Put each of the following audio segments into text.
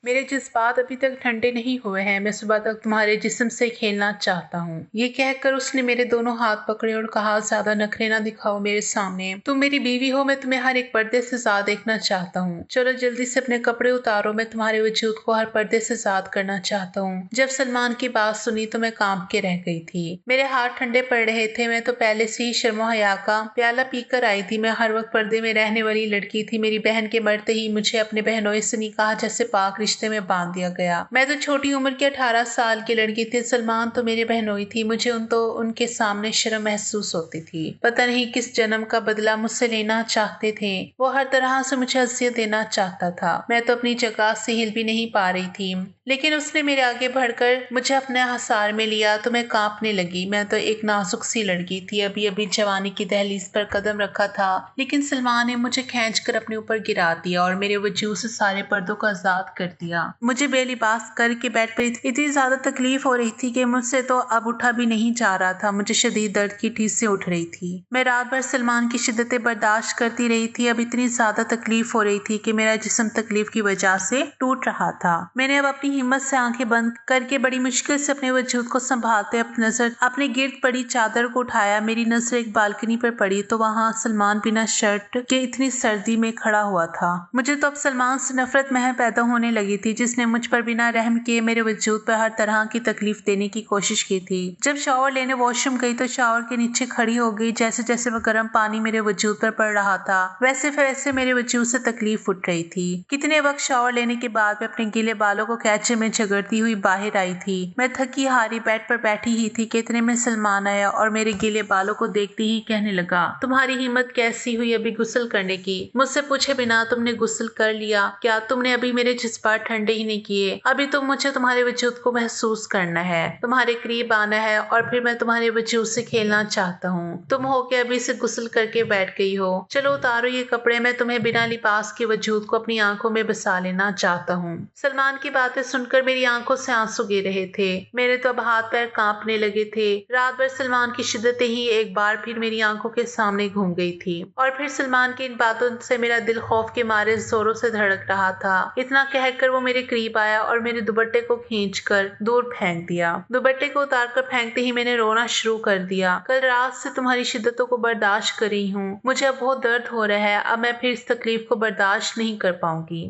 मेरे जज्बात अभी तक ठंडे नहीं हुए हैं। मैं सुबह तक तुम्हारे जिस्म से खेलना चाहता हूँ। ये कहकर उसने मेरे दोनों हाथ पकड़े और कहा, ज्यादा नखरे ना दिखाओ मेरे सामने। तुम मेरी बीवी हो, मैं तुम्हें हर एक पर्दे से आजाद देखना चाहता हूँ। चलो जल्दी से अपने कपड़े उतारो, मैं तुम्हारे वजूद को हर पर्दे से आजाद करना चाहता हूँ। जब सलमान की बात सुनी तो मैं कांप के रह गई थी। मेरे हाथ ठंडे पड़ रहे थे। मैं तो पहले से ही शर्मो हया का प्याला पीकर आई थी। मैं हर वक्त पर्दे में रहने वाली लड़की थी। मेरी बहन के मरते ही मुझे अपने बहनों से निकाह जैसे पाक रिश्ते में बांध दिया गया। मैं तो छोटी उम्र की 18 साल की लड़की थी। सलमान तो मेरे बहनोई थी। मुझे उनके सामने शर्म महसूस होती थी। पता नहीं किस जन्म का बदला मुझसे लेना चाहते थे। वो हर तरह से मुझे अजियत देना चाहता था। मैं तो अपनी जगह से हिल भी नहीं पा रही थी, लेकिन उसने मेरे आगे बढ़कर मुझे अपने हसार में लिया तो मैं कांपने लगी। मैं तो एक नाजुक सी लड़की थी, अभी अभी जवानी की दहलीज पर कदम रखा था, लेकिन सलमान ने मुझे खींचकर अपने ऊपर गिरा दिया और मेरे वजूद से सारे पर्दों को आजाद कर दिया। मुझे बेलिबास करके बेड पर इतनी ज्यादा तकलीफ हो रही थी कि मुझसे तो अब उठा भी नहीं जा रहा था। मुझे शदीद दर्द की टीसें उठ रही थी। मैं रात भर सलमान की शिद्दतें बर्दाश्त करती रही थी। अब इतनी ज्यादा तकलीफ हो रही थी कि मेरा जिस्म तकलीफ की वजह से टूट रहा था। मैंने अब अपनी हिम्मत से आंखें बंद करके बड़ी मुश्किल से अपने वजूद को संभालते नजर अपने गिर्द पड़ी चादर को उठाया। मेरी नजर एक बालकनी पर पड़ी तो वहां सलमान बिना शर्ट के इतनी सर्दी में खड़ा हुआ था। मुझे तो अब सलमान से नफरत महज पैदा होने लगी थी, जिसने मुझ पर बिना रहम किए मेरे वजूद पर हर तरह की तकलीफ देने की कोशिश की थी। जब शावर लेने वॉशरूम गई तो शावर के नीचे खड़ी हो गई। जैसे जैसे वह गर्म पानी मेरे वजूद पर पड़ रहा था वैसे वैसे मेरे वजूद से तकलीफ उठ रही थी। कितने वक्त शावर लेने के बाद मैं अपने गीले बालों को कैचे में झगड़ती हुई बाहर आई थी। मैं थकी हारी बेड पर बैठी ही थी कि इतने में सलमान आया और मेरे गीले बालों को देखते ही कहने लगा, तुम्हारी हिम्मत कैसी हुई अभी गुस्ल करने की? मुझसे पूछे बिना तुमने गुस्ल कर लिया क्या? तुमने अभी मेरे जज्बात ठंडे ही नहीं किए। अभी तो मुझे तुम्हारे वजूद को महसूस करना है, तुम्हारे करीब आना है और फिर मैं तुम्हारे वजूद से खेलना चाहता हूँ। तुम हो के अभी से गुस्ल करके बैठ गई हो। चलो उतारो ये कपड़े, मैं तुम्हें बिना लिबास के वजूद को अपनी आंखों में बसा लेना चाहता हूँ। सलमान की बातें सुनकर मेरी आंखों से आंसू गिर रहे थे। मेरे तो अब हाथ पैर कांपने लगे थे। रात भर सलमान की शिद्दतें ही एक बार फिर मेरी आंखों के सामने घूम गई थी और फिर सलमान की इन बातों से मेरा दिल खौफ के मारे जोरों से धड़क रहा था। इतना कहकर वो मेरे करीब आया और मेरे दुपट्टे को खींचकर दूर फेंक दिया। दुपट्टे को उतारकर फेंकते ही मैंने रोना शुरू कर दिया। कल रात से तुम्हारी शिद्दतों को बर्दाश्त कर रही हूँ। मुझे अब बहुत दर्द हो रहा है। अब मैं फिर इस तकलीफ को बर्दाश्त नहीं कर पाऊंगी।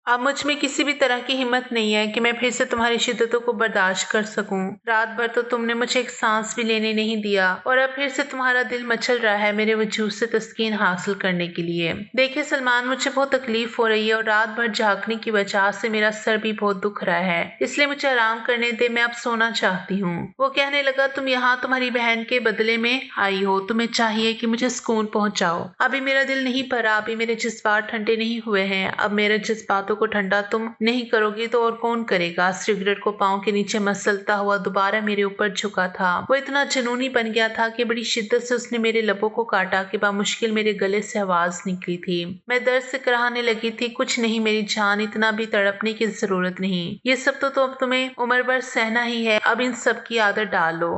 अब मुझ में किसी भी तरह की हिम्मत नहीं है कि मैं फिर से तुम्हारी शिद्दतों को बर्दाश्त कर सकूं। रात भर तो तुमने मुझे एक सांस भी लेने नहीं दिया और अब फिर से तुम्हारा दिल मचल रहा है मेरे वजूद से तस्कीन हासिल करने के लिए। देखिए सलमान, मुझे बहुत तकलीफ हो रही है और रात भर जागने की वजह से मेरा सर भी बहुत दुख रहा है, इसलिए मुझे आराम करने दे, मैं अब सोना चाहती हूँ। वो कहने लगा, तुम यहाँ तुम्हारी बहन के बदले में आई हो, तुम्हें चाहिए कि मुझे सुकून पहुंचाओ। अभी मेरा दिल नहीं भरा, अभी मेरे जज्बात ठंडे नहीं हुए हैं। अब मेरे जज्बातों को ठंडा तुम नहीं करोगी तो और कौन करेगा? सिगरेट को पांव के नीचे मसलता हुआ दोबारा मेरे ऊपर झुका था। वो इतना जुनूनी बन गया था कि बड़ी शिद्दत से उसने मेरे लबों को काटा कि बामुश्किल मेरे गले से आवाज निकली थी। मैं दर्द से कराहने लगी थी, कुछ नहीं मेरी जान, इतना भी तड़पने की जरूरत नहीं। ये सब तो अब तुम्हें उम्र भर सहना ही है। अब इन सब की आदत डाल लो।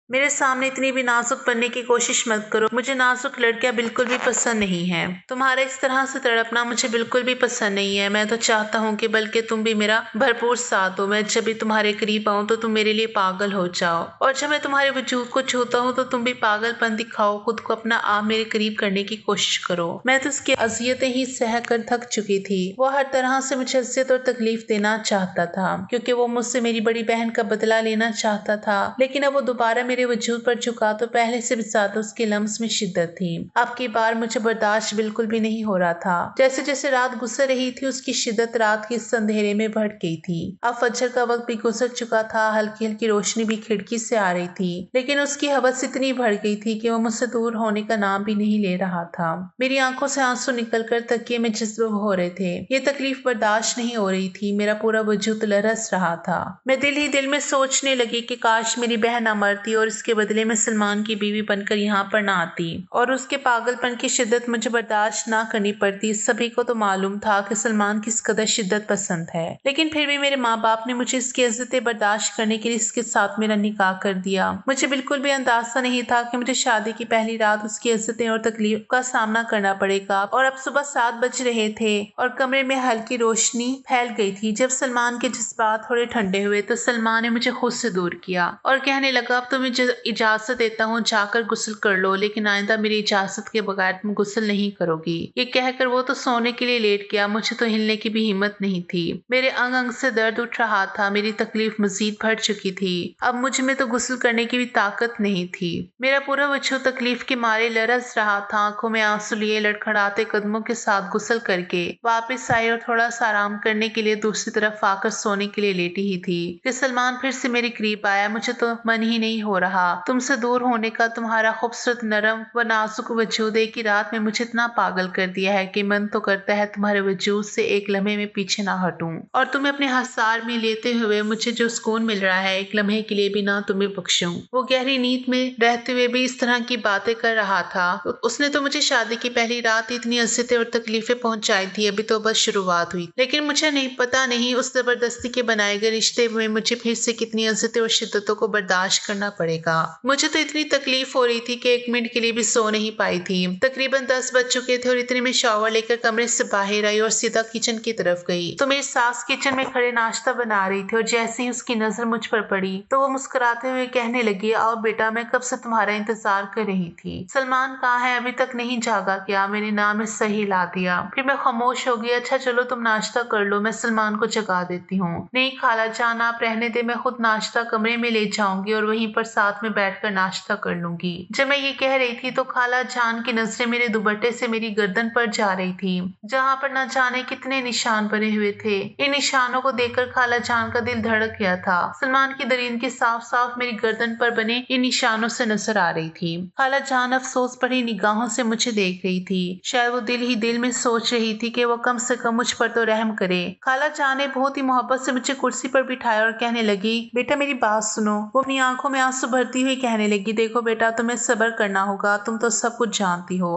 मेरे सामने इतनी भी नाजुक बनने की कोशिश मत करो। मुझे नाजुक लड़कियां बिल्कुल भी पसंद नहीं है। तुम्हारा इस तरह से तड़पना मुझे बिल्कुल भी पसंद नहीं है। मैं तो चाहता हूँ कि बल्कि तुम भी मेरा भरपूर साथ हो। मैं जब भी तुम्हारे करीब आऊँ तो तुम मेरे लिए पागल हो जाओ और जब मैं तुम्हारे वजूद को छूता हूँ तो तुम भी पागलपन दिखाओ, खुद को अपना आप मेरे करीब करने की कोशिश करो। मैं तो उसकी अजियतें ही सह कर थक चुकी थी। वो हर तरह से मुझे अजियत और तकलीफ देना चाहता था क्योंकि वो मुझसे मेरी बड़ी बहन का बदला लेना चाहता था, लेकिन अब वो दोबारा मेरे वजूद पर झुका तो पहले से भी ज्यादा उसके लम्स में शिद्दत थी। अब की बार मुझे बर्दाश्त बिल्कुल भी नहीं हो रहा था। जैसे जैसे रात गुजर रही थी उसकी शिद्दत रात के इस अंधेरे में बढ़ गई थी। अब फजर का वक्त भी गुजर चुका था। हल्की हल्की रोशनी भी खिड़की से आ रही थी, लेकिन उसकी हवस इतनी बढ़ गई थी कि वो मुझसे दूर होने का नाम भी नहीं ले रहा था। मेरी आंखों से आंसू निकलकर तकिए में जज्ब हो रहे थे। ये तकलीफ बर्दाश्त नहीं हो रही थी। मेरा पूरा वजूद लरस रहा था। मैं दिल ही दिल में सोचने लगी कि काश मेरी बहन न मरती और और इसके बदले में सलमान की बीवी बनकर यहाँ पर ना आती और उसके पागलपन की शिद्दत मुझे बर्दाश्त ना करनी पड़ती। सभी को तो मालूम था कि सलमान किस कदर शिद्दत पसंद है, लेकिन फिर भी मेरे माँ बाप ने मुझे इसकी इज्जतें बर्दाश्त करने के लिए इसके साथ मेरा निकाह कर दिया। मुझे बिल्कुल भी अंदाजा नहीं था कि मुझे शादी की पहली रात उसकी इज्जतें और तकलीफ का सामना करना पड़ेगा। और अब सुबह 7 बज रहे थे और कमरे में हल्की रोशनी फैल गई थी। जब सलमान के जज्बात थोड़े ठंडे हुए तो सलमान ने मुझे खुद से दूर किया और कहने लगा, अब तुम्हें इजाजत देता हूँ, जाकर गुस्ल कर लो, लेकिन आइंदा मेरी इजाजत के बगैर तुम गुस्ल नहीं करोगी। ये कहकर वो तो सोने के लिए लेट गया। मुझे तो हिलने की भी हिम्मत नहीं थी। मेरे अंग अंग से दर्द उठ रहा था। मेरी तकलीफ मजीद बढ़ चुकी थी। अब मुझ में तो गुस्ल करने की भी ताकत नहीं थी। मेरा पूरा वजूद तकलीफ के मारे लरस रहा था। आंखों में आंसू लिए लड़खड़ाते कदमों के साथ गुस्ल करके वापस आई और थोड़ा सा आराम करने के लिए दूसरी तरफ आकर सोने के लिए लेटी ही थी कि सलमान फिर से मेरे करीब आया। मुझे तो मन ही नहीं हो रहा। तुमसे दूर होने का तुम्हारा खूबसूरत नरम व नाजुक वजूद एक ही रात में मुझे इतना पागल कर दिया है कि मन तो करता है तुम्हारे वजूद से एक लम्हे में पीछे ना हटूं और तुम्हें अपने हसार में लेते हुए मुझे जो सुकून मिल रहा है एक लम्हे के लिए भी ना तुम्हें बख्शूं। वो गहरी नींद में रहते हुए भी इस तरह की बातें कर रहा था। उसने तो मुझे शादी की पहली रात इतनी अज़ियतें और तकलीफें पहुंचाई थी। अभी तो बस शुरुआत हुई, लेकिन मुझे नहीं उस जबरदस्ती के बनाए गए रिश्ते में मुझे फिर से कितनी अज़ियतें और शिद्दतों को बर्दाश्त करना पड़ेगा। मुझे तो इतनी तकलीफ हो रही थी कि 1 मिनट के लिए भी सो नहीं पाई थी। तकरीबन 10 बज चुके थे और इतने में शॉवर लेकर कमरे से बाहर आई और सीधा किचन की तरफ गई तो मेरी सास किचन में खड़े नाश्ता बना रही थी और जैसे ही उसकी नजर मुझ पर पड़ी तो वो मुस्कुराते हुए कहने लगी, आओ बेटा, मैं कब से तुम्हारा इंतजार कर रही थी। सलमान कहाँ है? अभी तक नहीं जागा क्या? मेरे नाम में सही ला दिया। फिर मैं खामोश हो गई। अच्छा चलो तुम नाश्ता कर लो, मैं सलमान को जगा देती हूँ। नहीं खाला जान, आप रहने दे, मैं खुद नाश्ता कमरे में ले जाऊंगी और वहीं पर साथ में बैठकर नाश्ता कर लूंगी। जब मैं ये कह रही थी तो खाला जान की नजरें मेरे दुपट्टे से मेरी गर्दन पर जा रही थी, जहाँ पर न जाने कितने निशान बने हुए थे। इन निशानों को देखकर खाला जान का दिल धड़क गया था। सलमान की दरिंदगी साफ साफ मेरी गर्दन पर बने इन निशानों से नजर आ रही थी। खाला जान अफसोस भरी निगाहों से मुझे देख रही थी। शायद वो दिल ही दिल में सोच रही थी कि वो कम से कम मुझ पर तो रहम करे। खाला जान ने बहुत ही मोहब्बत से मुझे कुर्सी पर बिठाया और कहने लगी, बेटा मेरी बात सुनो। वो अपनी आंखों में आंसू भरती हुई कहने लगी, देखो बेटा, तुम्हें सब्र करना होगा, तुम तो सब कुछ जानती हो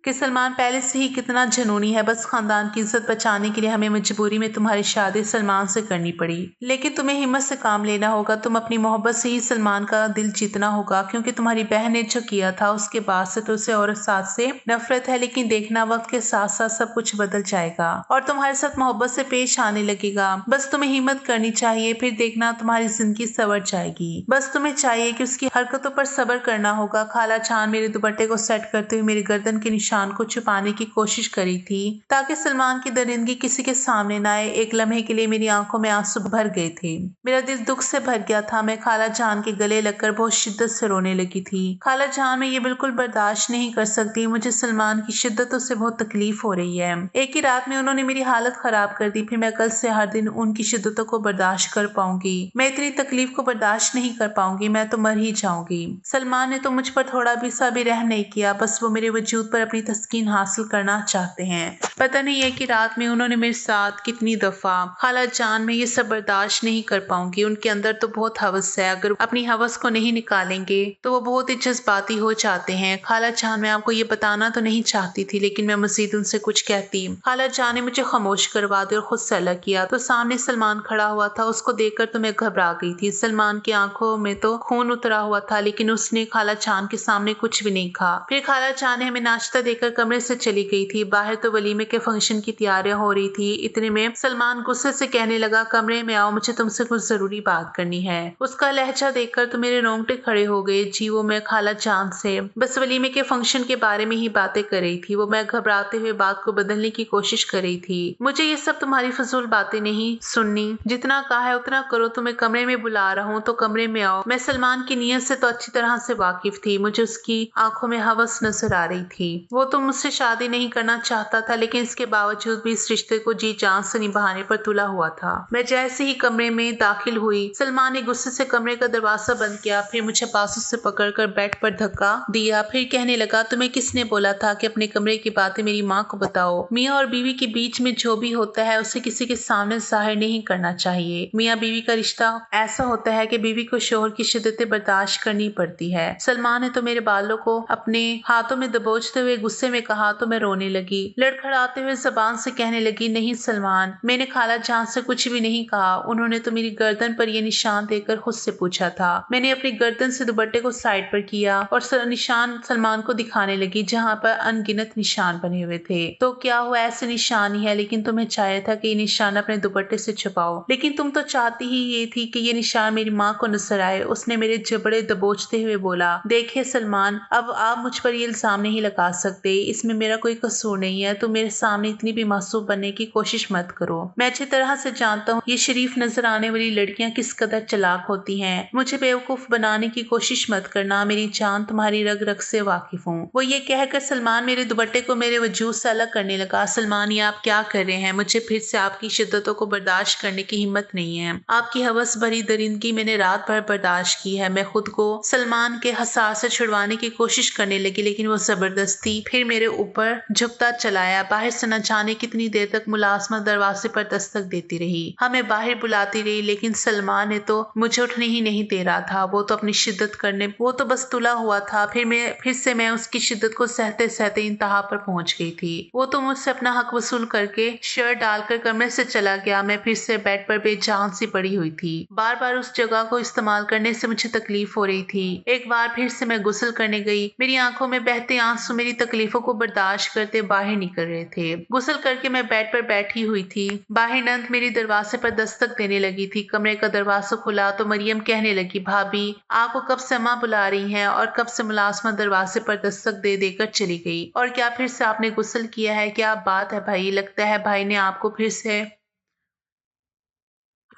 कि सलमान पहले से ही कितना जुनूनी है। बस खानदान की इज्जत बचाने के लिए हमें मजबूरी में तुम्हारी शादी सलमान से करनी पड़ी, लेकिन तुम्हें हिम्मत से काम लेना होगा। तुम अपनी मोहब्बत से ही सलमान का दिल जीतना होगा, क्योंकि तुम्हारी बहन ने जो किया था उसके बाद से तो उसे और साथ से नफरत है। लेकिन देखना, वक्त के साथ साथ सब कुछ बदल जाएगा और तुम्हारे साथ मोहब्बत से पेश आने लगेगा। बस तुम्हें हिम्मत करनी चाहिए, फिर देखना तुम्हारी जिंदगी संवर जाएगी। बस तुम्हें चाहिए कि उसकी हरकतों पर सब्र करना होगा। खाला जान मेरे दुपट्टे को सेट करते हुए मेरी गर्दन के निशान को छुपाने की कोशिश करी थी ताकि सलमान की दरिंदगी किसी के सामने न आए। एक लम्हे के लिए मेरी आंखों में आंसू भर गए थे। मेरा दिल दुख से भर गया था। मैं खाला जान के गले लगकर बहुत शिद्दत से रोने लगी थी। खाला जान, मैं ये बिल्कुल बर्दाश्त नहीं कर सकती। मुझे सलमान की शिद्दतों से बहुत तकलीफ हो रही है। एक ही रात में उन्होंने मेरी हालत खराब कर दी। फिर मैं कल से हर दिन उनकी शिद्दतों को बर्दाश्त कर पाऊंगी। मैं इतनी तकलीफ को बर्दाश्त नहीं कर पाऊंगी। मैं तो मर ही जाऊंगी। सलमान ने तो मुझ पर थोड़ा भी सा भी रहम नहीं किया। बस वो मेरे वजूद पर अपनी तस्कीन हासिल करना चाहते हैं। पता नहीं है कि रात में उन्होंने मेरे साथ कितनी दफा, खाला जान मैं ये सब बर्दाश्त नहीं कर पाऊंगी। उनके अंदर तो बहुत हवस है। अगर अपनी हवस को नहीं निकालेंगे तो वो बहुत ही जज्बाती हो जाते हैं। खाला जान, मैं आपको ये बताना तो नहीं चाहती थी, लेकिन मैं मजीद उनसे कुछ कहती। खाला जान ने मुझे खामोश करवा दिया और खुद से अलग किया तो सामने सलमान खड़ा हुआ था। उसको देखकर तो मैं घबरा गई थी। सलमान की आंखों में तो खून उतरा हुआ था, लेकिन उसने खाला जान के सामने कुछ भी नहीं कहा। फिर खाला जान ने हमें नाश्ता देकर कमरे से चली गई थी। बाहर तो वलीमे के फंक्शन की तैयारियां हो रही थी। इतने में सलमान गुस्से से कहने लगा, कमरे में आओ, मुझे तुमसे कुछ जरूरी बात करनी है। उसका लहजा देखकर तो मेरे रोंगटे खड़े हो गए। जी, वो मैं खाला जान से बस वलीमे के फंक्शन के बारे में ही बातें कर रही थी। वो मैं घबराते हुए बात को बदलने की कोशिश कर रही थी। मुझे ये सब तुम्हारी फजूल बातें नहीं सुननी। जितना कहा है उतना करो। तुम्हें कमरे में बुला रहा हूँ तो कमरे में आओ। मैं सलमान की नीयत से तो अच्छी तरह से वाकिफ थी। मुझे उसकी आंखों में हवस नजर आ रही थी। वो तो मुझसे शादी नहीं करना चाहता था, लेकिन इसके बावजूद भी इस रिश्ते को जी जान से निभाने पर तुला हुआ था। मैं जैसे ही कमरे में दाखिल हुई, सलमान ने गुस्से से कमरे का दरवाजा बंद किया, फिर मुझे बाजू से पकड़कर बेड पर धक्का दिया। फिर कहने लगा, तुम्हें किसने बोला था कि अपने कमरे की बातें मेरी माँ को बताओ? मियाँ और बीवी के बीच में जो भी होता है उसे किसी के सामने जाहिर नहीं करना चाहिए। मियाँ बीवी का रिश्ता ऐसा होता है कि बीवी को शोहर की शिद्दतें बर्दाश्त करनी पड़ती है। सलमान ने तो मेरे बालों को अपने हाथों में दबोचते हुए गुस्से में कहा तो मैं रोने लगी। लड़खड़ाते हुए जबान से कहने लगी, नहीं सलमान, मैंने खाला जान से कुछ भी नहीं कहा। उन्होंने तो मेरी गर्दन पर यह निशान देकर खुद से पूछा था। मैंने अपनी गर्दन से दुपट्टे को साइड पर किया और निशान सलमान को दिखाने लगी, जहाँ पर अनगिनत निशान बने हुए थे। तो क्या हुआ, ऐसे निशान ही है, लेकिन तुम्हें चाहिए था कि ये निशान अपने दुपट्टे से छुपाओ, लेकिन तुम तो चाहती ही ये थी कि ये निशान मेरी माँ को नजर आए। उसने मेरे जबड़े दबोचते हुए बोला, देखिए सलमान, अब आप मुझ पर ये इल्जाम नहीं लगा सकते, इसमें मेरा कोई कसूर नहीं है। तुम मेरे सामने इतनी भी मासूम बनने की कोशिश मत करो। मैं अच्छी तरह से जानता हूँ ये शरीफ नजर आने वाली लड़कियां किस कदर चालाक होती हैं। मुझे बेवकूफ बनाने की कोशिश मत करना, मेरी जान तुम्हारी रग रग से वाकिफ हूँ। वो ये कहकर सलमान मेरे दुपट्टे को मेरे वजूद से अलग करने लगा। सलमान, ये आप क्या कर रहे हैं? मुझे फिर से आपकी शिद्दतों को बर्दाश्त करने की हिम्मत नहीं है। आपकी हवस भरी दरिंदगी मैंने रात भर बर्दाश्त की है। मैं खुद को सलमान के हसार से छुड़वाने की कोशिश करने लगी, लेकिन वो जबरदस्ती फिर मेरे ऊपर झुकता चलाया। बाहर से न जाने कितनी देर तक मुलाजमत दरवाजे पर दस्तक देती रही, हमें बाहर बुलाती रही, लेकिन सलमान ने तो मुझे उठने ही नहीं दे रहा था। वो तो अपनी शिद्दत करने, वो तो बस तुला हुआ था। फिर से मैं उसकी शिद्दत को सहते सहते इंतहा पर पहुंच गई थी। वो तो मुझसे अपना हक वसूल करके शर्ट डालकर कमरे से चला गया। मैं फिर से बेड पर बेजान सी पड़ी हुई थी। बार बार उस जगह को इस्तेमाल करने से मुझे तकलीफ हो रही थी। एक बार फिर से मैं गुस्ल करने गई। मेरी आंखों में बहते आंसू मेरी तकलीफों को बर्दाश्त करते बाहर निकल रहे थे। गुस्ल करके मैं बेड पर बैठी हुई थी। बाहर नंद मेरी दरवाजे पर दस्तक देने लगी थी। कमरे का दरवाजा खुला तो मरियम कहने लगी, भाभी, आपको कब से अम्मा बुला रही हैं और कब से मुलाजमा दरवाजे पर दस्तक दे देकर चली गई? और क्या फिर से आपने गुस्ल किया है? क्या बात है भाई? लगता है भाई ने आपको फिर से,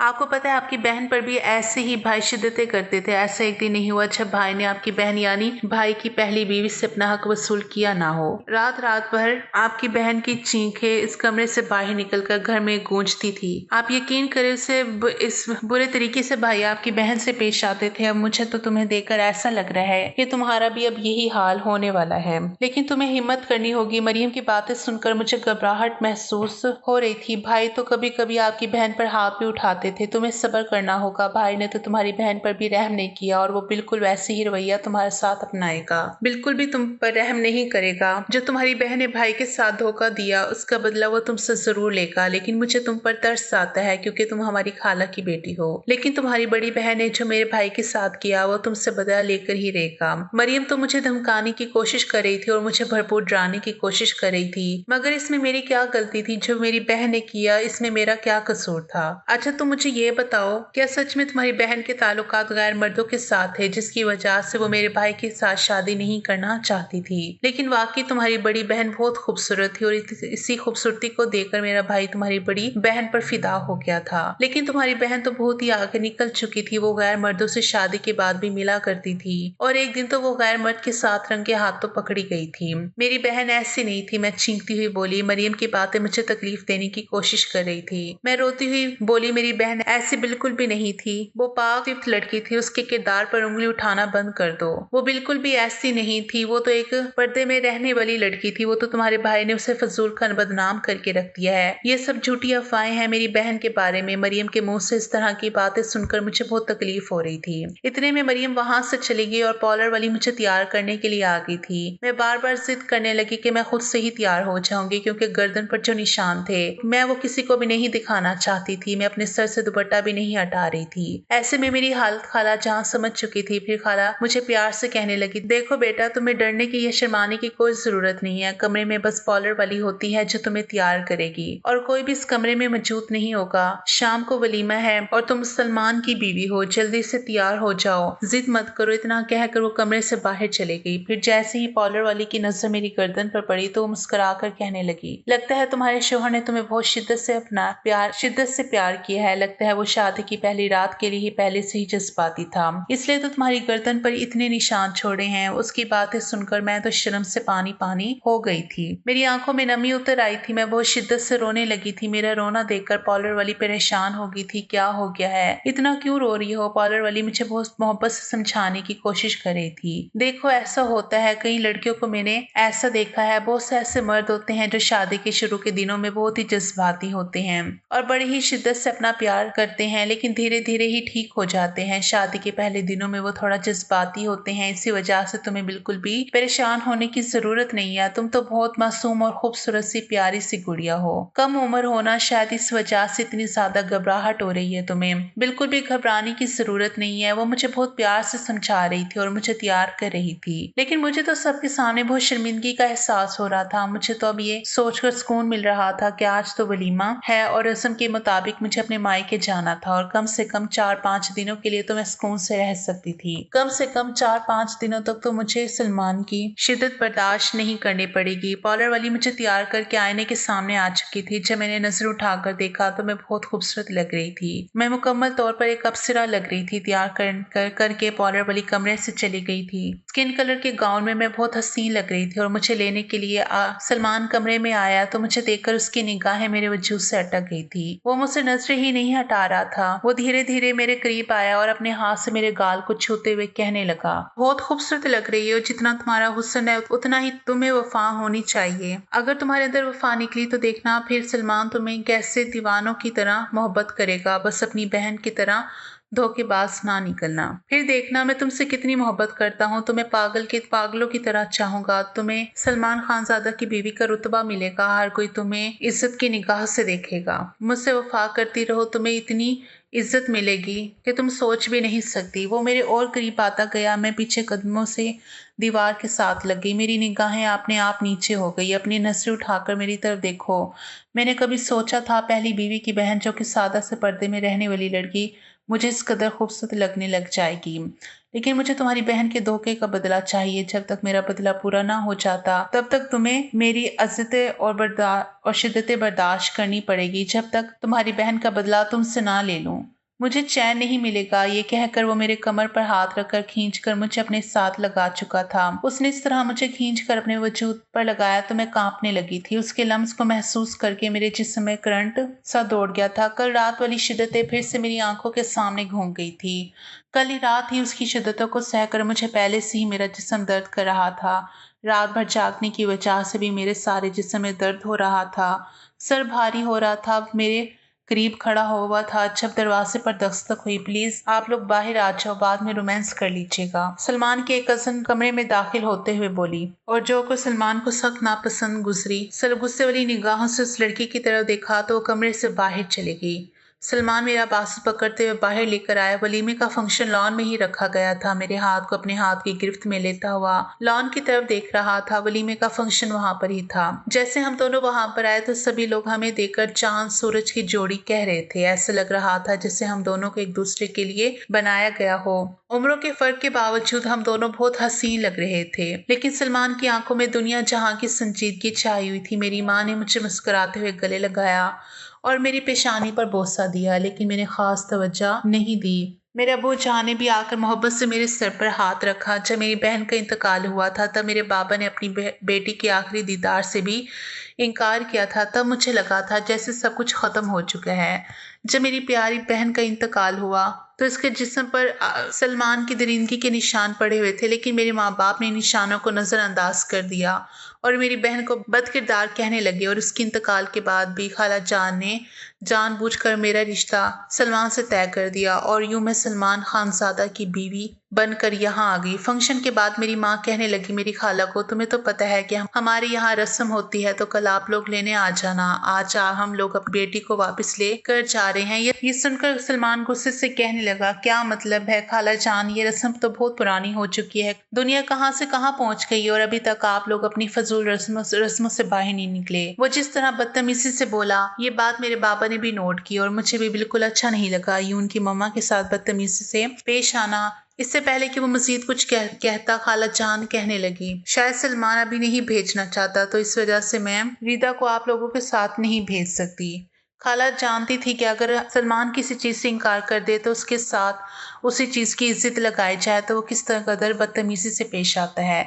आपको पता है आपकी बहन पर भी ऐसे ही भाई शिद्दतें करते थे। ऐसा एक दिन नहीं हुआ जब भाई ने आपकी बहन यानी भाई की पहली बीवी से अपना हक वसूल किया ना हो। रात रात भर आपकी बहन की चीखें इस कमरे से बाहर निकलकर घर में गूंजती थी। आप यकीन करें इस बुरे तरीके से भाई आपकी बहन से पेश आते थे। अब मुझे तो तुम्हें देखकर ऐसा लग रहा है कि तुम्हारा भी अब यही हाल होने वाला है। लेकिन तुम्हें हिम्मत करनी होगी। मरियम की बातें सुनकर मुझे घबराहट महसूस हो रही थी। भाई तो कभी कभी आपकी बहन पर हाथ भी उठाते थे। तुम्हें सब्र करना होगा। भाई ने तो तुम्हारी बहन पर भी रहम नहीं किया और वो बिल्कुल वैसे ही रवैया तुम्हारे साथ अपनाएगा। बिल्कुल भी तुम पर रहम नहीं करेगा। जो तुम्हारी बहन ने भाई के साथ धोखा दिया उसका बदला वो तुमसे जरूर लेगा। लेकिन मुझे तुम पर तरस आता है क्योंकि तुम हमारी खाला की बेटी हो। लेकिन तुम्हारी बड़ी बहन ने जो मेरे भाई के साथ किया वो तुमसे बदला लेकर ही रहेगा। मरियम तो मुझे धमकाने की कोशिश कर रही थी और मुझे भरपूर डराने की कोशिश कर रही थी, मगर इसमें मेरी क्या गलती थी? जो मेरी बहन ने किया इसमें मेरा क्या कसूर था? अच्छा तुम मुझे ये बताओ, क्या सच में तुम्हारी बहन के ताल्लुकात गैर मर्दों के साथ थे जिसकी वजह से वो मेरे भाई के साथ शादी नहीं करना चाहती थी? लेकिन वाकई तुम्हारी बड़ी बहन बहुत खूबसूरत थी और इसी खूबसूरती को देखकर मेरा भाई तुम्हारी बड़ी बहन पर फिदा हो गया था। लेकिन तुम्हारी बहन तो बहुत ही आगे निकल चुकी थी। वो गैर मर्दों से शादी के बाद भी मिला करती थी और एक दिन तो वो गैर मर्द के साथ रंगे हाथ तो पकड़ी गई थी। मेरी बहन ऐसी नहीं थी। मैं चीखती हुई बोली। मरियम की बातें मुझे तकलीफ देने की कोशिश कर रही थी। मैं रोती हुई बोली, मेरी बहन ऐसी बिल्कुल भी नहीं थी। वो पाक लड़की थी। उसके किरदार पर उंगली उठाना बंद कर दो। वो बिल्कुल भी ऐसी नहीं थी। वो तो एक पर्दे में रहने वाली लड़की थी। वो तो तुम्हारे भाई ने उसे फजूल खान बदनाम करके रख दिया है। ये सब झूठी अफवाहें हैं मेरी बहन के बारे में। मरियम के मुंह से इस तरह की बातें सुनकर मुझे बहुत तकलीफ हो रही थी। इतने में मरियम वहां से चली गई और पॉलर वाली मुझे तैयार करने के लिए आ गई थी। मैं बार बार जिद करने लगी कि मैं खुद से ही तैयार हो जाऊंगी, क्योंकि गर्दन पर जो निशान थे मैं वो किसी को भी नहीं दिखाना चाहती थी। मैं अपने सर से दुपट्टा भी नहीं हटा रही थी। ऐसे में मेरी हालत खाला जहां समझ चुकी थी। फिर खाला मुझे प्यार से कहने लगी, देखो बेटा, तुम्हें डरने की या शर्माने की कोई जरूरत नहीं है। कमरे में बस पॉलर वाली होती है जो तुम्हें तैयार करेगी और कोई भी इस कमरे में मौजूद नहीं होगा। शाम को वलीमा है और तुम सलमान की बीवी हो। जल्दी से तैयार हो जाओ, जिद मत करो। इतना कहकर वो कमरे से बाहर चले गई। फिर जैसे ही पॉलर वाली की नजर मेरी गर्दन पर पड़ी तो वो मुस्कुरा कर कहने लगी, लगता है तुम्हारे शोहर ने तुम्हें बहुत शिद्दत से प्यार किया है। लगता है वो शादी की पहली रात के लिए ही पहले से ही जज्बाती था, इसलिए तो तुम्हारी गर्दन पर इतने निशान छोड़े हैं। उसकी बातें सुनकर मैं तो शर्म से पानी पानी हो गई थी। मेरी आंखों में नमी उतर आई थी। मैं बहुत शिद्दत से रोने लगी थी। मेरा रोना देखकर पार्लर वाली परेशान हो गई थी। क्या हो गया है, इतना क्यों रो रही हो? पार्लर वाली मुझे बहुत मोहब्बत से समझाने की कोशिश कर रही थी। देखो, ऐसा होता है, कई लड़कियों को मैंने ऐसा देखा है। बहुत से ऐसे मर्द होते हैं जो शादी के शुरू के दिनों में बहुत ही जज्बाती होते हैं और बड़ी ही शिद्दत से अपना प्यार करते हैं, लेकिन धीरे धीरे ही ठीक हो जाते हैं। शादी के पहले दिनों में वो थोड़ा जज्बाती होते हैं। इसी वजह से तुम्हें बिल्कुल भी परेशान होने की जरूरत नहीं है। तुम तो बहुत मासूम और खूबसूरत सी प्यारी सी गुड़िया हो। कम उम्र होना शायद इस वजह से इतनी ज्यादा घबराहट हो रही है तुम्हें। बिल्कुल भी घबराने की जरूरत नहीं है। वो मुझे बहुत प्यार से समझा रही थी और मुझे तैयार कर रही थी, लेकिन मुझे तो सबके सामने बहुत शर्मिंदगी का एहसास हो रहा था। मुझे तो अब ये सोचकर सुकून मिल रहा था कि आज तो वलीमा है और रस्म के मुताबिक मुझे अपने मायके जाना था और कम से कम 4-5 दिनों के लिए तो मैं सुकून से रह सकती थी। कम से कम 4-5 दिनों तक तो मुझे सलमान की शिद्दत बर्दाश्त नहीं करनी पड़ेगी। पार्लर वाली मुझे तैयार करके आईने के सामने आ चुकी थी। जब मैंने नजर उठाकर देखा तो मैं बहुत खूबसूरत लग रही थी। मैं मुकम्मल तौर पर एक अप्सरा लग रही थी। तैयार करके पार्लर वाली कमरे से चली गई थी। स्किन कलर के गाउन में मैं बहुत हसीन लग रही थी और मुझे लेने के लिए सलमान कमरे में आया तो मुझे देखकर उसकी निगाहें मेरे वजूद से अटक गई थी। वो मुझसे नजरें ही नहीं हटा रहा था। वो धीरे धीरे मेरे करीब आया और अपने हाथ से मेरे गाल को छूते हुए कहने लगा, बहुत खूबसूरत लग रही हो। जितना तुम्हारा हुस्न है उतना ही तुम्हें वफा होनी चाहिए। अगर तुम्हारे अंदर वफा निकली तो देखना फिर सलमान तुम्हें कैसे दीवानों की तरह मोहब्बत करेगा। बस अपनी बहन की तरह धोखेबाज ना निकलना। फिर देखना मैं तुमसे कितनी मोहब्बत करता हूँ। तुम्हें पागलों की तरह चाहूंगा। तुम्हें सलमान खानजादा की बीवी का रुतबा मिलेगा। हर कोई तुम्हें इज्जत की निगाह से देखेगा। मुझसे वफा करती रहो, तुम्हें इतनी इज्जत मिलेगी कि तुम सोच भी नहीं सकती। वो मेरे और करीब आता गया। मैं पीछे कदमों से दीवार के साथ लग गई। मेरी निगाहें अपने आप नीचे हो गई। अपनी नजरें उठाकर मेरी तरफ देखो। मैंने कभी सोचा था पहली बीवी की बहन जो कि सादा से पर्दे में रहने वाली लड़की मुझे इस कदर खूबसूरत लगने लग जाएगी। लेकिन मुझे तुम्हारी बहन के धोखे का बदला चाहिए। जब तक मेरा बदला पूरा ना हो जाता तब तक तुम्हें मेरी अज़्ज़तें और शिद्दतें बर्दाश्त करनी पड़ेगी, जब तक तुम्हारी बहन का बदला तुमसे ना ले लूं। मुझे चैन नहीं मिलेगा। ये कहकर वो मेरे कमर पर हाथ रखकर खींचकर मुझे अपने साथ लगा चुका था। उसने इस तरह मुझे खींचकर अपने वजूद पर लगाया तो मैं कांपने लगी थी। उसके लम्स को महसूस करके मेरे जिस्म में करंट सा दौड़ गया था। कल रात वाली शिद्दतें फिर से मेरी आंखों के सामने घूम गई थी। कल ही रात ही उसकी शिद्दतों को सहकर मुझे पहले से ही मेरा जिस्म दर्द कर रहा था। रात भर जागने की वजह से भी मेरे सारे जिस्म में दर्द हो रहा था। सर भारी हो रहा था। मेरे करीब खड़ा हुआ था जब दरवाजे पर दस्तक हुई। प्लीज आप लोग बाहर आ जाओ, बाद में रोमांस कर लीजिएगा, सलमान की एक कजन कमरे में दाखिल होते हुए बोली। और जो को सलमान को सख्त नापसंद गुजरी। गुस्से वाली निगाहों से उस लड़की की तरफ देखा तो वो कमरे से बाहर चली गई। सलमान मेरा बाजू पकड़ते हुए बाहर लेकर आया। वलीमे का फंक्शन लॉन में ही रखा गया था। मेरे हाथ को अपने हाथ की गिरफ्त में लेता हुआ लॉन की तरफ देख रहा था। वलीमे का फंक्शन वहां पर ही था। जैसे हम दोनों वहां पर आए तो सभी लोग हमें देखकर चांद सूरज की जोड़ी कह रहे थे। ऐसा लग रहा था जैसे हम दोनों को एक दूसरे के लिए बनाया गया हो। उम्रों के फर्क के बावजूद हम दोनों बहुत हसीन लग रहे थे, लेकिन सलमान की आंखों में दुनिया जहां की संजीदगी छाई हुई थी। मेरी माँ ने मुझे मुस्कुराते हुए गले लगाया और मेरी पेशानी पर बोसा दिया, लेकिन मैंने खास तवज्जो नहीं दी। मेरे अबू जान ने भी आकर मोहब्बत से मेरे सर पर हाथ रखा। जब मेरी बहन का इंतकाल हुआ था तब मेरे बाबा ने अपनी बेटी के आखिरी दीदार से भी इनकार किया था। तब मुझे लगा था जैसे सब कुछ खत्म हो चुका है। जब मेरी प्यारी बहन का इंतकाल हुआ तो इसके जिस्म पर सलमान की दरिंदगी के निशान पड़े हुए थे, लेकिन मेरे माँ बाप ने निशानों को नजरअंदाज कर दिया और मेरी बहन को बदकिरदार कहने लगे। और उसके इंतकाल के बाद भी खाला जान ने जानबूझकर मेरा रिश्ता सलमान से तय कर दिया और यूं मैं सलमान खानजादा की बीवी बनकर यहाँ आ गई। फंक्शन के बाद मेरी माँ कहने लगी मेरी खाला को, तुम्हें तो पता है कि हमारे यहाँ रस्म होती है तो कल आप लोग लेने आ जाना। आज हम लोग अपनी बेटी को वापस ले कर जा रहे हैं। ये सुनकर सलमान गुस्से से कहने लगा, क्या मतलब है खाला जान, ये रस्म तो बहुत पुरानी हो चुकी है। दुनिया कहाँ से कहाँ पहुँच गई और अभी तक आप लोग अपनी फजूल रस्मों से बाहर नहीं निकले। वो जिस तरह बदतमीजी से बोला, ये बात मेरे बाबा ने भी नोट की और मुझे भी बिल्कुल अच्छा नहीं लगा यूं उनकी मम्मा के साथ बदतमीजी से पेश आना। इससे पहले कि वो मजीद कुछ कहता खाला जान कहने लगी, शायद सलमान अभी नहीं भेजना चाहता तो इस वजह से मैं रिदा को आप लोगों के साथ नहीं भेज सकती। खाला जानती थी कि अगर सलमान किसी चीज से इनकार कर दे तो उसके साथ उसी चीज की इज्जत लगाई जाए तो वो किस तरह कदर बदतमीजी से पेश आता है।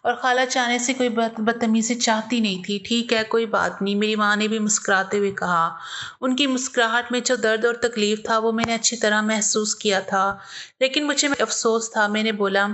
और खाला चाहने से कोई बदतमीजी चाहती नहीं थी। ठीक है, कोई बात नहीं, मेरी माँ ने भी मुस्कुराते हुए कहा। उनकी मुस्कुराहट में जो दर्द और तकलीफ था वो मैंने अच्छी तरह महसूस किया था, लेकिन मुझे अफसोस था। मैंने बोला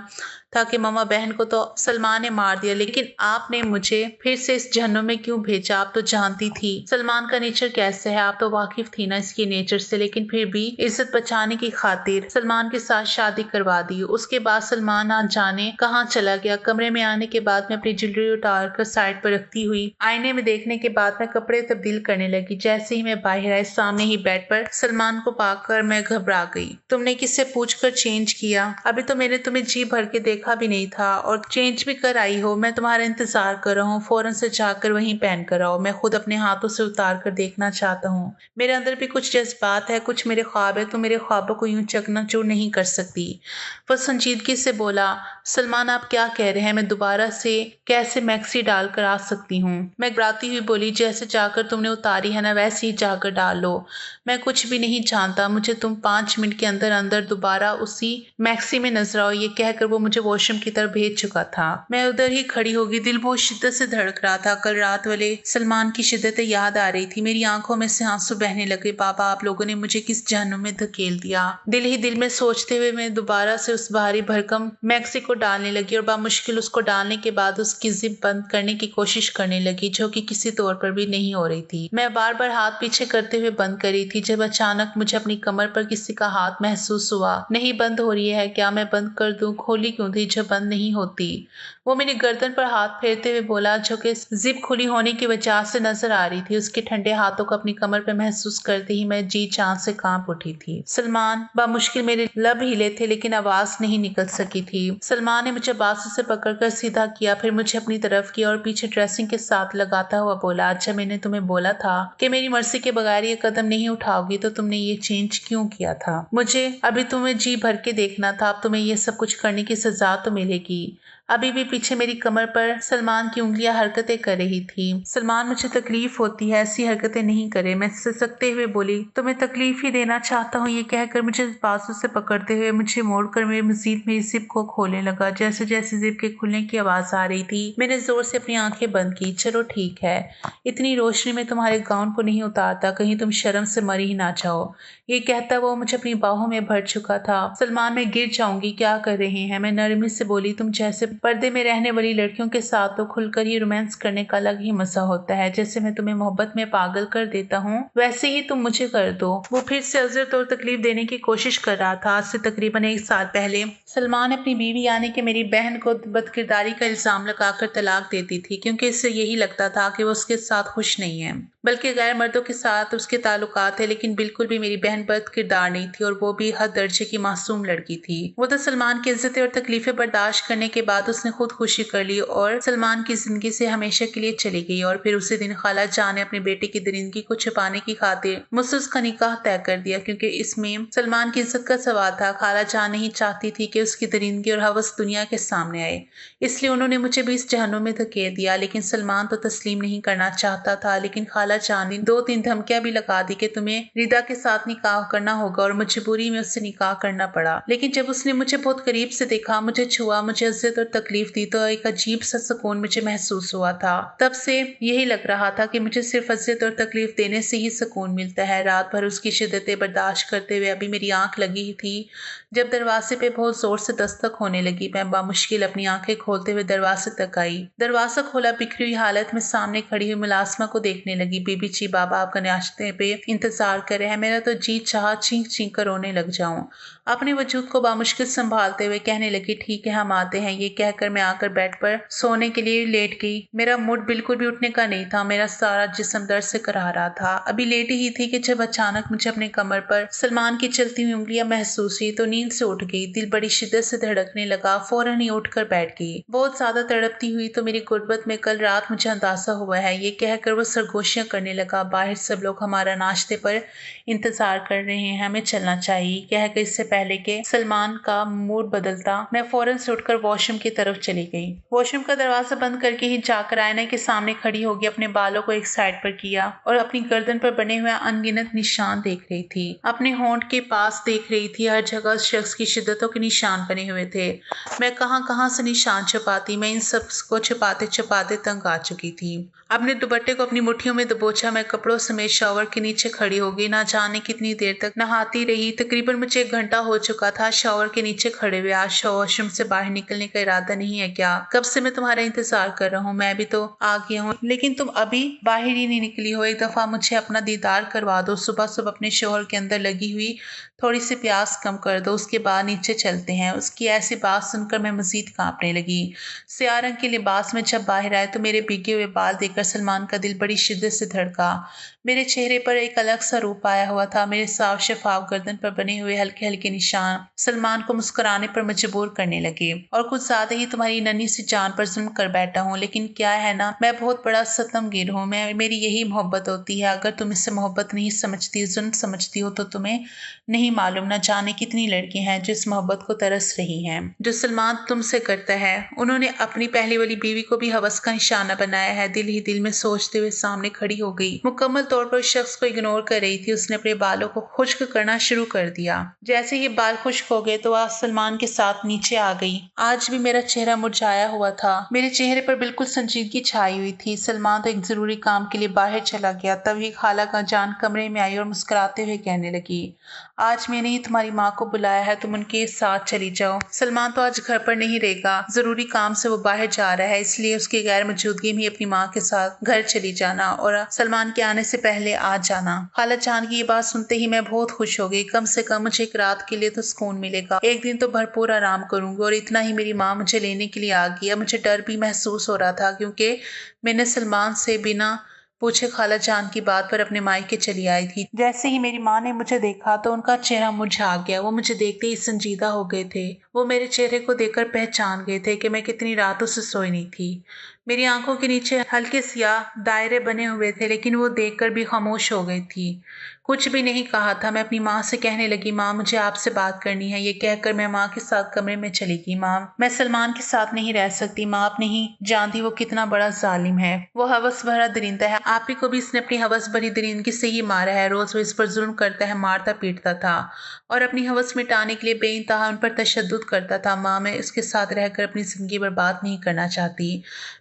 था कि मम्मा, बहन को तो सलमान ने मार दिया, लेकिन आपने मुझे फिर से इस जहन्नुम में क्यों भेजा? आप तो जानती थी सलमान का नेचर कैसे है, आप तो वाकिफ थी ना इसके नेचर से, लेकिन फिर भी इज्जत बचाने की खातिर सलमान के साथ शादी करवा दी। उसके बाद सलमान ना जाने कहाँ चला गया। कमरे में आने के बाद मैं अपनी ज्वेलरी उतार कर साइड पर रखती हुई आईने में देखने के बाद मैं कपड़े तब्दील करने लगी। जैसे ही मैं बाहर आई, सामने ही बेड पर सलमान को पाकर मैं घबरा गई। तुमने किससे पूछकर चेंज किया? अभी तो मैंने तुम्हें जी भर के देखा भी नहीं था और चेंज भी कर आई हो। मैं तुम्हारा इंतजार कर रहा हूँ, फौरन से जाकर वहीं पहन कर आओ। मैं खुद अपने हाथों से उतार कर देखना चाहता हूँ। मेरे अंदर भी कुछ जज्बात है, कुछ मेरे ख्वाब है, तो मेरे ख्वाबों को यूं चकनाचूर नहीं कर सकती। वह संजीदगी से बोला, सलमान आप क्या कह रहे हैं? मैं दोबारा से कैसे मैक्सी डालकर आ सकती हूँ? मैं घबराती हुई बोली, जैसे जाकर तुमने उतारी है ना वैसे ही जाकर डाल लो। मैं कुछ भी नहीं जानता, मुझे तुम 5 मिनट के अंदर अंदर दोबारा उसी मैक्सी में नजर आओ। ये कहकर वो मुझे वॉशरूम की तरफ भेज चुका था। मैं उधर ही खड़ी हो गई। दिल बहुत शिद्दत से धड़क रहा था। कल रात वाले सलमान की शिद्दत याद आ रही थी। मेरी आंखों में से आंसू बहने लगे। बाबा, आप लोगों ने मुझे किस जहन्नुम में धकेल दिया? दिल ही दिल में सोचते हुए मैं दोबारा से उस भारी भरकम मैक्सी को डालने लगी और बामुश्किल उसको डालने के बाद उसकी जिप बंद करने की कोशिश करने लगी, जो कि किसी तौर पर भी नहीं हो रही थी। मैं बार बार हाथ पीछे करते हुए बंद कर रही थी, जब अचानक मुझे अपनी कमर पर किसी का हाथ महसूस हुआ। नहीं बंद हो रही है क्या? मैं बंद कर दूं? खोली क्यों थी जब बंद नहीं होती? वो मेरी गर्दन पर हाथ फेरते हुए बोला, जो कि जिप खुली होने की वजह से नजर आ रही थी। उसके ठंडे हाथों को अपनी कमर पर महसूस करते ही मैं जी चांद से कांप उठी थी। सलमान! बामुश्किल मेरे लब हिले थे, लेकिन आवाज नहीं निकल सकी थी। सलमान ने मुझे बाजू से पकड़कर सीधा किया, फिर मुझे अपनी तरफ किया और पीछे ड्रेसिंग के साथ लगाता हुआ बोला, अच्छा मैंने तुम्हें बोला था कि मेरी मर्जी के बगैर ये कदम नहीं उठाओगी, तो तुमने ये चेंज क्यों किया था? मुझे अभी तुम्हें जी भर के देखना था। अब तुम्हें ये सब कुछ करने की सजा तो मिलेगी। अभी भी पीछे मेरी कमर पर सलमान की उंगलियां हरकतें कर रही थी। सलमान, मुझे तकलीफ होती है, ऐसी हरकतें नहीं करे। मैं सिसकते हुए बोली, तुम्हें तकलीफ ही देना चाहता हूँ। ये कहकर मुझे बाजू से पकड़ते हुए मुझे मोड़कर मेरी मजीद मेरी जिप को खोलने लगा। जैसे जैसे जिप के खुलने की आवाज आ रही थी, मैंने जोर से अपनी आंखें बंद की। चलो ठीक है, इतनी रोशनी में तुम्हारे गाउन को नहीं उतारता, कहीं तुम शर्म से मर ही ना जाओ। ये कहता वो मुझे अपनी बाहों में भर चुका था। सलमान, मैं गिर जाऊंगी, क्या कर रहे हैं? मैं नरमी से बोली, तुम जैसे पर्दे में रहने वाली लड़कियों के साथ तो खुलकर ही रोमांस करने का अलग ही मजा होता है। जैसे मैं तुम्हें मोहब्बत में पागल कर देता हूँ, वैसे ही तुम मुझे कर दो। वो फिर से अजरत और तकलीफ देने की कोशिश कर रहा था। आज से तकरीबन 1 साल पहले सलमान अपनी बीवी यानी कि मेरी बहन को बदकिरदारी का इल्जाम लगाकर तलाक देती थी, क्योंकि इससे यही लगता था कि वो उसके साथ खुश नहीं है, बल्कि गैर मर्दों के साथ उसके ताल्लुकात है। लेकिन बिल्कुल भी मेरी बहन बद किरदार नहीं थी, और वो भी हद दर्जे की मासूम लड़की थी। वो तो सलमान की इज्जतें और तकलीफें बर्दाश्त करने के बाद उसने खुद खुशी कर ली और सलमान की जिंदगी से हमेशा के लिए चली गई। और फिर उसी दिन खाला जान ने अपने बेटे की दरिंदगी को छुपाने की खातिर मुझसे उसका निकाह तय कर दिया, क्योंकि इसमें सलमान की इज्जत का सवाल था। खाला जान नहीं चाहती थी कि उसकी दरिंदगी और हवस दुनिया के सामने आए, इसलिए उन्होंने मुझे भी इस जहन्नुम में धकेल दिया। लेकिन सलमान तो तस्लीम नहीं करना चाहता था। लेकिन खाला जान ने 2-3 धमकियां भी लगा दी कि तुम्हें रिदा के साथ निकाह करना होगा, और मजबूरी में उससे निकाह करना पड़ा। लेकिन जब उसने मुझे बहुत करीब से देखा, मुझे छुआ, मुझे इज्जत और तकलीफ दी, तो एक अजीब सा सुकून मुझे महसूस हुआ था। तब से यही लग रहा था कि मुझे सिर्फ इज्जत और तकलीफ देने से ही सुकून मिलता है। रात भर उसकी शिद्दतें बर्दाश्त करते हुए अभी मेरी आंख लगी थी जब दरवाजे पे बहुत जोर से दस्तक होने लगी। मैं बामुश्किल अपनी आंखें खोलते हुए दरवाजे तक आई। दरवाजा खोला, बिखरी हुई हालत में सामने खड़ी हुई मुलाजमा को देखने लगी। बीबी जी, बाबा आपका नाश्ते पे इंतजार कर रहे हैं। मेरा तो जी चाह चीख चीख कर रोने लग जाऊं। अपने वजूद को बामुश्किल संभालते हुए कहने लगी, ठीक है हम आते हैं। ये कहकर मैं आकर बेड पर सोने के लिए लेट गई। मेरा मूड बिल्कुल भी उठने का नहीं था। मेरा सारा जिस्म दर्द से करा रहा था। अभी लेटी ही थी कि जब अचानक मुझे अपने कमर पर सलमान की चलती हुई उंगलियां महसूस हुई, तो नींद से उठ गई। दिल बड़ी शिद्दत से धड़कने लगा। फौरन ही उठकर बैठ गई। बहुत ज्यादा तड़पती हुई तो मेरी गुर्बत में कल रात मुझे अंदाजा हुआ है, ये कहकर वो सरगोशियां करने लगा। बाहर सब लोग हमारा नाश्ते पर इंतजार कर रहे हैं, हमें चलना चाहिए, कहकर इससे पहले कि सलमान का मूड बदलता मैं फौरन से उठकर वॉशरूम की तरफ चली गई। वॉशरूम का दरवाजा बंद करके ही जाकर आईने के सामने खड़ी होगी, अपने बालों को एक साइड पर किया और अपनी गर्दन पर बने हुए अनगिनत निशान देख रही थी। अपने होंठ के पास देख रही थी, हर जगह उस शख्स की शिद्दतों के निशान बने हुए थे। मैं कहां कहां से निशान छुपाती, मैं इन सब को छुपाते छुपाते तंग आ चुकी थी। अपने दुपट्टे को अपनी मुट्ठियों में दबोचा मैं कपड़ों समेत शॉवर के नीचे खड़ी हो गई। ना जाने कितनी देर तक नहाती रही। तकरीबन मुझे 1 घंटा हो चुका था शॉवर के नीचे खड़े हुए। आज वॉशरूम से बाहर निकलने का इरादा नहीं है क्या? कब से मैं तुम्हारा इंतजार कर रहा हूँ। मैं भी तो आ गया हूँ, लेकिन तुम अभी बाहर ही नहीं निकली हो। एक दफा मुझे अपना दीदार करवा दो। सुबह सुबह अपने शोहर के अंदर लगी हुई थोड़ी सी प्यास कम कर दो, उसके बाद नीचे चलते हैं। उसकी ऐसी बात सुनकर मैं मजीद कांपने लगी। स्याह रंग के लिबास में जब बाहर आए तो मेरे भीगे हुए बाल देखकर सलमान का दिल बड़ी शिद्दत से धड़का। मेरे चेहरे पर एक अलग सा रूप आया हुआ था। मेरे साफ शफाफ गर्दन पर बने हुए हल्के हल्के निशान सलमान को मुस्कुराने पर मजबूर करने लगे। और कुछ ज्यादा ही तुम्हारी नन्ही सी जान पर जुल्म कर बैठा हूँ, लेकिन क्या है ना, मैं बहुत बड़ा सतमगीर हूँ। मेरी यही मोहब्बत होती है। अगर तुम इससे मोहब्बत नहीं समझती, जुल्म समझती हो, तो तुम्हें नहीं मालूम न जाने कितनी लड़कियां हैं जो इस मोहब्बत को तरस रही हैं जो सलमान तुमसे करता है। उन्होंने अपनी पहली वाली बीवी को भी हवस का निशाना बनाया है। दिल ही दिल में सोचते हुए सामने खड़ी हो गई। मुकम्मल तौर पर उस शख्स को इग्नोर कर रही थी। उसने अपने बालों को खुश्क करना शुरू कर दिया। जैसे ही बाल खुश्क हो गए तो वह सलमान के साथ नीचे आ गई। आज भी मेरा चेहरा मुरझाया हुआ था। मेरे चेहरे पर बिल्कुल संजीदगी छाई हुई थी। सलमान तो एक जरूरी काम के लिए बाहर चला गया। तभी खाला का जान कमरे में आई और मुस्कुराते हुए कहने लगी, आज मैंने ही तुम्हारी माँ को बुलाया है, तुम उनके साथ चली जाओ। सलमान तो आज घर पर नहीं रहेगा, जरूरी काम से वो बाहर जा रहा है, इसलिए उसकी गैर मौजूदगी में अपनी माँ के साथ घर चली जाना और सलमान के आने से पहले आ जाना। खाला जान की ये बात सुनते ही मैं बहुत खुश हो गई। कम से कम मुझे एक रात के लिए तो सुकून मिलेगा। एक दिन तो भरपूर आराम करूंगी। और इतना ही मेरी माँ मुझे लेने के लिए आ गई। मुझे डर भी महसूस हो रहा था क्योंकि मैंने सलमान से बिना पूछे खाला जान की बात पर अपने मायके चली आई थी। जैसे ही मेरी माँ ने मुझे देखा तो उनका चेहरा मुरझा गया। वो मुझे देखते ही संजीदा हो गए थे। वो मेरे चेहरे को देखकर पहचान गए थे कि मैं कितनी रातों से सोई नहीं थी। मेरी आंखों के नीचे हल्के सियाह दायरे बने हुए थे, लेकिन वो देखकर भी खामोश हो गई थी। कुछ भी नहीं कहा था। मैं अपनी माँ से कहने लगी, माँ मुझे आपसे बात करनी है। ये कहकर मैं माँ के साथ कमरे में चली गई। माँ, मैं सलमान के साथ नहीं रह सकती। माँ, आप नहीं जानती वो कितना बड़ा जालिम है। वो हवस भरा दरिंदा है। आप ही को भी इसने अपनी हवस भरी दरिंदगी से ही मारा है। रोज वो इस पर जुल्म करता है, मारता पीटता था और अपनी हवस मिटाने के लिए बेइंतहा उन पर तशद्दुद करता था। माँ, मैं उसके साथ रहकर अपनी जिंदगी बर्बाद नहीं करना चाहती।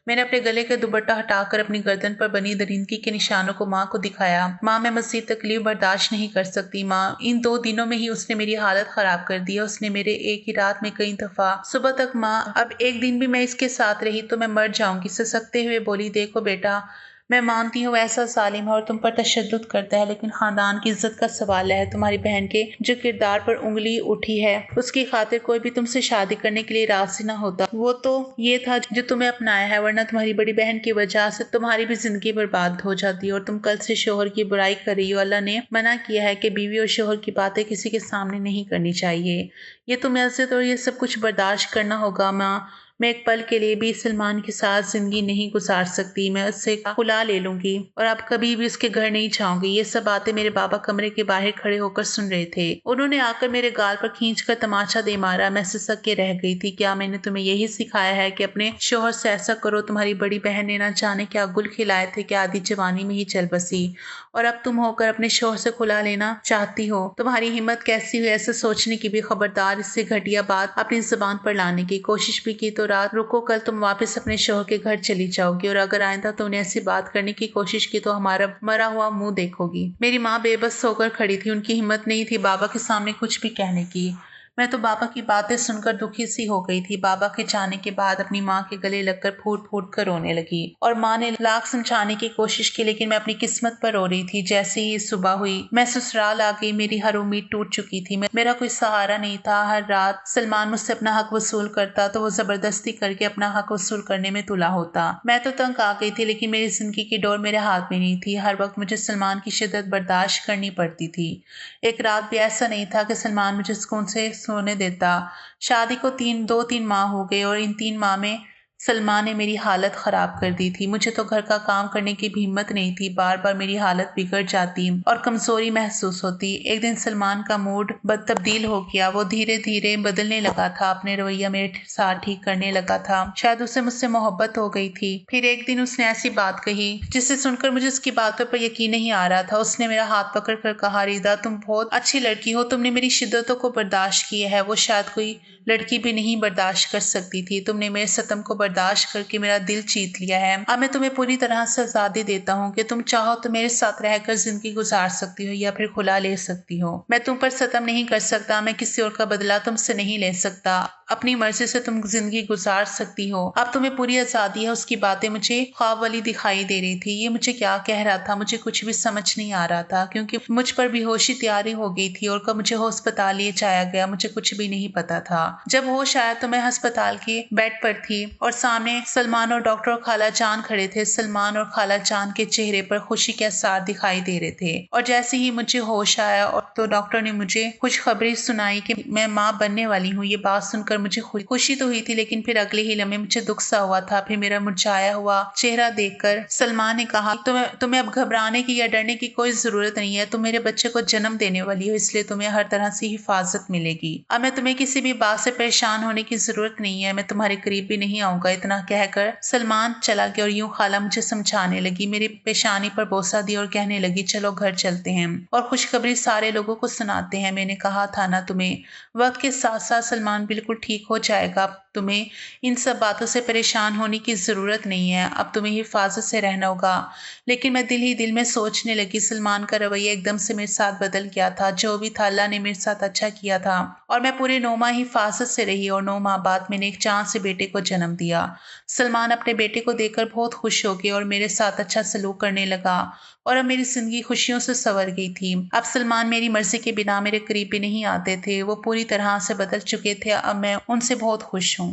मैंने अपने गले का दुपट्टा हटाकर अपनी गर्दन पर बनी दरिंदगी के निशानों को माँ को दिखाया। माँ, मैं मज़ीद तकलीफ बर्दाश्त नहीं कर सकती। माँ, इन 2 दिनों में ही उसने मेरी हालत खराब कर दी है। उसने मेरे एक ही रात में कई दफा सुबह तक, माँ अब एक दिन भी मैं इसके साथ रही तो मैं मर जाऊंगी। ससकते हुए बोली, देखो बेटा, मैं मानती हूँ ऐसा जालिम है और तुम पर तशद्दुद करता है, लेकिन खानदान की इज्जत का सवाल है। तुम्हारी बहन के जो किरदार पर उंगली उठी है, उसकी खातिर कोई भी तुमसे शादी करने के लिए राजी ना होता। वो तो ये था जो तुम्हें अपनाया है, वरना तुम्हारी बड़ी बहन की वजह से तुम्हारी भी जिंदगी बर्बाद हो जाती। और तुम कल से शोहर की बुराई कर रही हो। अल्लाह ने मना किया है कि बीवी और शोहर की बातें किसी के सामने नहीं करनी चाहिए। ये तुम्हें इज्जत और ये सब कुछ बर्दाश्त करना होगा। माँ, मैं एक पल के लिए भी सलमान के साथ जिंदगी नहीं गुजार सकती। मैं उससे खुला ले लूंगी और अब कभी भी उसके घर नहीं जाऊंगी। ये सब बातें मेरे बाबा कमरे के बाहर खड़े होकर सुन रहे थे। उन्होंने आकर मेरे गाल पर खींचकर तमाचा दे मारा। मैं सिसक के रह गई थी। क्या मैंने तुम्हें यही सिखाया है कि अपने शोहर से ऐसा करो? तुम्हारी बड़ी बहन ने ना जाने क्या गुल खिलाए थे कि आधी जवानी में ही चल बसी, और अब तुम होकर अपने शोहर से खुला लेना चाहती हो। तुम्हारी हिम्मत कैसी हुई ऐसा सोचने की भी? खबरदार, इससे घटिया बात अपनी जुबान पर लाने की कोशिश भी की तो रात रुको, कल तुम वापस अपने शोहर के घर चली जाओगी और अगर आइंदा तुमने ऐसी बात करने की कोशिश की तो हमारा मरा हुआ मुंह देखोगी। मेरी माँ बेबस होकर खड़ी थी। उनकी हिम्मत नहीं थी बाबा के सामने कुछ भी कहने की। मैं तो बाबा की बातें सुनकर दुखी सी हो गई थी। बाबा के जाने के बाद अपनी माँ के गले लगकर फूट फूट कर रोने लगी और माँ ने लाख समझाने की कोशिश की, लेकिन मैं अपनी किस्मत पर रो रही थी। जैसे ही सुबह हुई मैं ससुराल आ गई। मेरी हर उम्मीद टूट चुकी थी। मेरा कोई सहारा नहीं था। हर रात सलमान मुझसे अपना हक वसूल करता तो वो जबरदस्ती करके अपना हक वसूल करने में तुला होता। मैं तो तंग आ गई थी, लेकिन मेरी जिंदगी की डोर मेरे हाथ में नहीं थी। हर वक्त मुझे सलमान की शिद्दत बर्दाश्त करनी पड़ती थी। एक रात भी ऐसा नहीं था कि सलमान मुझे सुकून से सोने देता। शादी को 2-3 माह हो गए और इन 3 माह में सलमान ने मेरी हालत ख़राब कर दी थी। मुझे तो घर का काम करने की भी हिम्मत नहीं थी। बार-बार मेरी हालत बिगड़ जाती और कमज़ोरी महसूस होती। एक दिन सलमान का मूड तब्दील हो गया। वो धीरे-धीरे बदलने लगा था, अपने रवैया मेरे साथ ठीक करने लगा था। शायद उसे मुझसे मोहब्बत हो गई थी। फिर एक दिन उसने ऐसी बात कही जिसे सुनकर मुझे उसकी बातों पर यकीन नहीं आ रहा था। उसने मेरा हाथ पकड़ कर कहा, रिदा तुम बहुत अच्छी लड़की हो, तुमने मेरी शिद्दतों को बर्दाश्त किया है, वो शायद कोई लड़की भी नहीं बर्दाश्त कर सकती थी। तुमने मेरे सितम को बर्दाश्त करके मेरा दिल जीत लिया है। अब मैं तुम्हें पूरी तरह से आज़ादी देता हूँ कि तुम चाहो तो मेरे साथ रहकर जिंदगी गुजार सकती हो या फिर खुला ले सकती हो। मैं तुम पर सितम नहीं कर सकता, मैं किसी और का बदला तुमसे नहीं ले सकता। अपनी मर्जी से तुम जिंदगी गुजार सकती हो। अब तुम्हें पूरी आज़ादी है। उसकी बातें मुझे ख्वाब वाली दिखाई दे रही थी। ये मुझे क्या कह रहा था, मुझे कुछ भी समझ नहीं आ रहा था, क्योंकि मुझ पर बेहोशी तैयारी हो गई थी और कब मुझे अस्पताल ले जाया गया मुझे कुछ भी नहीं पता था। जब होश आया तो मैं अस्पताल के बेड पर थी और सामने सलमान और डॉक्टर और खाला जान खड़े थे। सलमान और खाला जान के चेहरे पर खुशी के आसार दिखाई दे रहे थे और जैसे ही मुझे होश आया और तो डॉक्टर ने मुझे खुशखबरी सुनाई कि मैं माँ बनने वाली हूँ। ये बात सुनकर मुझे खुशी तो हुई थी, लेकिन फिर अगले ही लम्हे मुझे दुख सा हुआ था। फिर मेरा मुरझाया हुआ चेहरा देखकर सलमान ने कहा, तुम्हें अब घबराने की या डरने की कोई जरूरत नहीं है। तुम मेरे बच्चे को जन्म देने वाली हो, इसलिए तुम्हें हर तरह से हिफाजत मिलेगी। अब मैं तुम्हें किसी भी बात से परेशान होने की जरूरत नहीं है। मैं तुम्हारे करीब भी नहीं आऊंगा। इतना कहकर सलमान चला गया और यूं खाला मुझे समझाने लगी, मेरी पेशानी पर बोसा दी और कहने लगी, चलो घर चलते हैं और खुशखबरी सारे लोगों को सुनाते हैं। मैंने कहा था ना तुम्हें, वक्त के साथ साथ सलमान बिल्कुल ठीक हो जाएगा। तुम्हें इन सब बातों से परेशान होने की जरूरत नहीं है। अब तुम्हें हिफाजत से रहना होगा। लेकिन मैं दिल ही दिल में सोचने लगी, सलमान का रवैया एकदम से मेरे साथ बदल गया था। जो भी था अल्लाह ने मेरे साथ अच्छा किया था और मैं पूरे 9 माह हिफाजत से रही और 9 माह बाद मैंने एक चांद से बेटे को जन्म दिया। सलमान अपने बेटे को देखकर बहुत खुश हो गया और मेरे साथ अच्छा सलूक करने लगा और अब मेरी जिंदगी खुशियों से संवर गई थी। अब सलमान मेरी मर्जी के बिना मेरे करीब भी नहीं आते थे। वो पूरी तरह से बदल चुके थे। अब मैं उनसे बहुत खुश हूँ।